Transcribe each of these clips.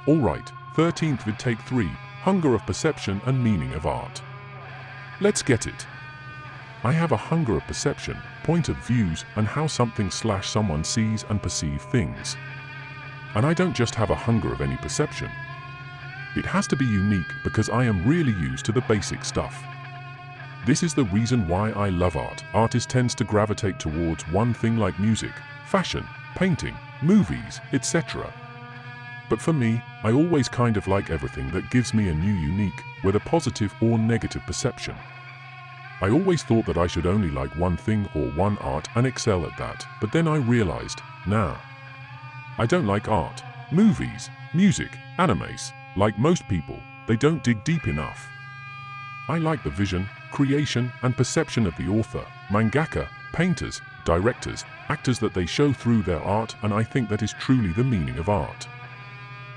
Alright, 13th vid take 3, hunger of perception and meaning of art. Let's get it. I have a hunger of perception, point of views, and how something/someone sees and perceive things. And I don't just have a hunger of any perception. It has to be unique because I am really used to the basic stuff. This is the reason why I love art. Artist tends to gravitate towards one thing like music, fashion, painting, movies, etc. But for me, I always kind of like everything that gives me a new unique, whether positive or negative perception. I always thought that I should only like one thing or one art and excel at that, but then I realized, nah. I don't like art, movies, music, animes. Like most people, they don't dig deep enough. I like the vision, creation, and perception of the author, mangaka, painters, directors, actors that they show through their art, and I think that is truly the meaning of art.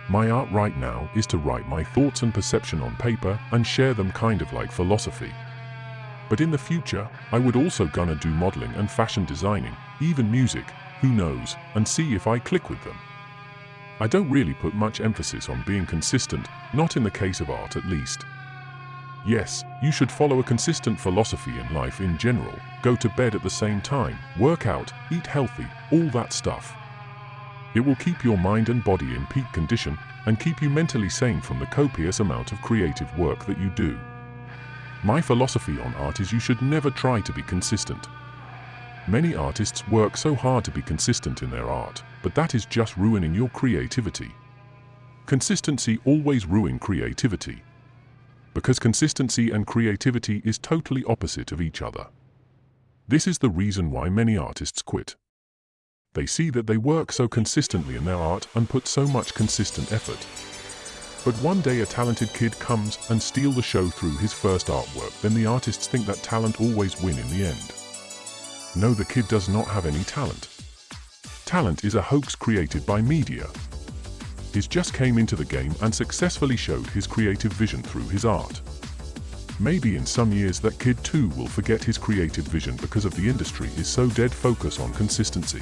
My art right now is to write my thoughts and perception on paper and share them kind of like philosophy. But in the future, I would also gonna do modeling and fashion designing, even music, who knows, and see if I click with them. I don't really put much emphasis on being consistent, not in the case of art at least. Yes, you should follow a consistent philosophy in life in general, go to bed at the same time, work out, eat healthy, all that stuff. It will keep your mind and body in peak condition and keep you mentally sane from the copious amount of creative work that you do. My philosophy on art is you should never try to be consistent. Many artists work so hard to be consistent in their art, but that is just ruining your creativity. Consistency always ruins creativity. Because consistency and creativity is totally opposite of each other. This is the reason why many artists quit. They see that they work so consistently in their art and put so much consistent effort. But one day a talented kid comes and steals the show through his first artwork, then the artists think that talent always wins in the end. No, the kid does not have any talent. Talent is a hoax created by media. He just came into the game and successfully showed his creative vision through his art. Maybe in some years that kid too will forget his creative vision because of the industry is so dead focused on consistency.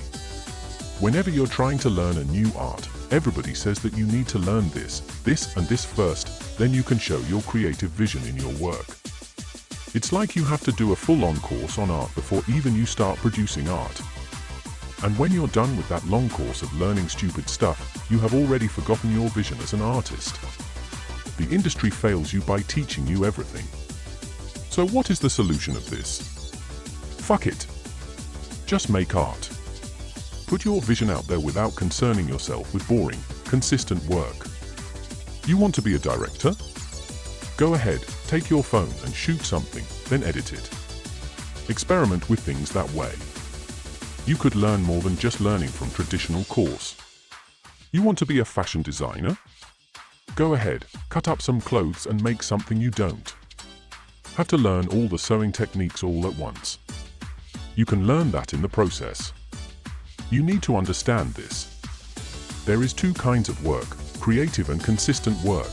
Whenever you're trying to learn a new art, everybody says that you need to learn this and this first, then you can show your creative vision in your work. It's like you have to do a full-on course on art before even you start producing art. And when you're done with that long course of learning stupid stuff, you have already forgotten your vision as an artist. The industry fails you by teaching you everything. So what is the solution of this? Fuck it. Just make art. Put your vision out there without concerning yourself with boring, consistent work. You want to be a director? Go ahead, take your phone and shoot something, then edit it. Experiment with things that way. You could learn more than just learning from traditional course. You want to be a fashion designer? Go ahead, cut up some clothes and make something you don't have to learn all the sewing techniques all at once. You can learn that in the process. You need to understand this. There is two kinds of work, creative and consistent work.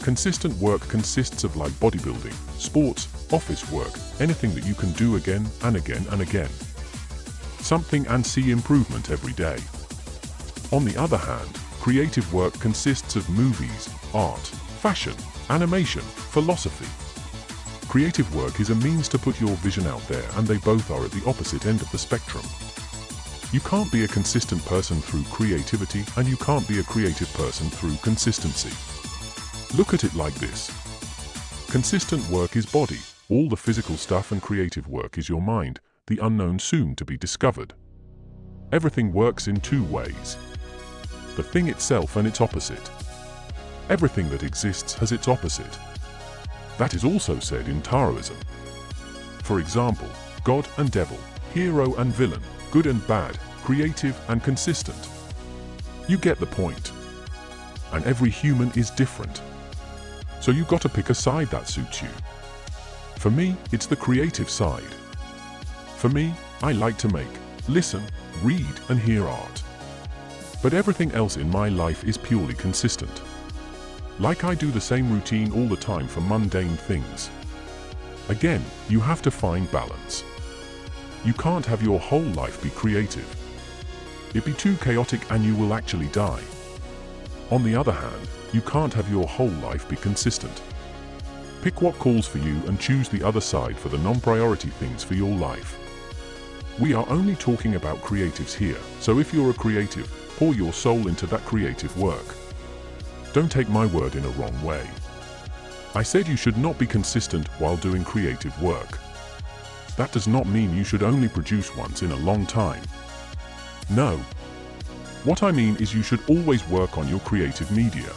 Consistent work consists of like bodybuilding, sports, office work, anything that you can do again and again and again. Something and see improvement every day. On the other hand, creative work consists of movies, art, fashion, animation, philosophy. Creative work is a means to put your vision out there, and they both are at the opposite end of the spectrum. You can't be a consistent person through creativity, and you can't be a creative person through consistency. Look at it like this. Consistent work is body, all the physical stuff, and creative work is your mind, the unknown soon to be discovered. Everything works in two ways. The thing itself and its opposite. Everything that exists has its opposite. That is also said in Taoism. For example, God and devil, hero and villain, good and bad, creative and consistent. You get the point. And every human is different. So you got to pick a side that suits you. For me, it's the creative side. For me, I like to make, listen, read and hear art. But everything else in my life is purely consistent. Like I do the same routine all the time for mundane things. Again, you have to find balance. You can't have your whole life be creative. It'd be too chaotic and you will actually die. On the other hand, you can't have your whole life be consistent. Pick what calls for you and choose the other side for the non-priority things for your life. We are only talking about creatives here, so if you're a creative, pour your soul into that creative work. Don't take my word in a wrong way. I said you should not be consistent while doing creative work. That does not mean you should only produce once in a long time. No. What I mean is you should always work on your creative media.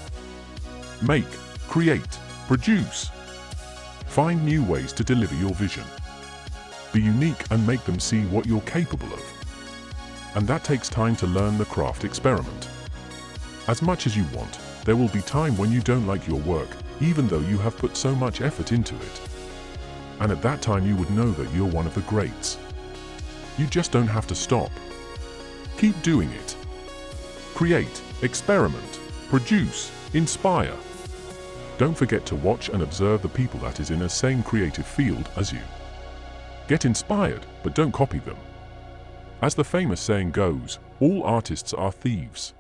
Make, create, produce. Find new ways to deliver your vision. Be unique and make them see what you're capable of. And that takes time to learn the craft experiment. As much as you want, there will be time when you don't like your work, even though you have put so much effort into it. And at that time you would know that you're one of the greats. You just don't have to stop. Keep doing it. Create, experiment, produce, inspire. Don't forget to watch and observe the people that is in a same creative field as you. Get inspired, but don't copy them. As the famous saying goes, all artists are thieves.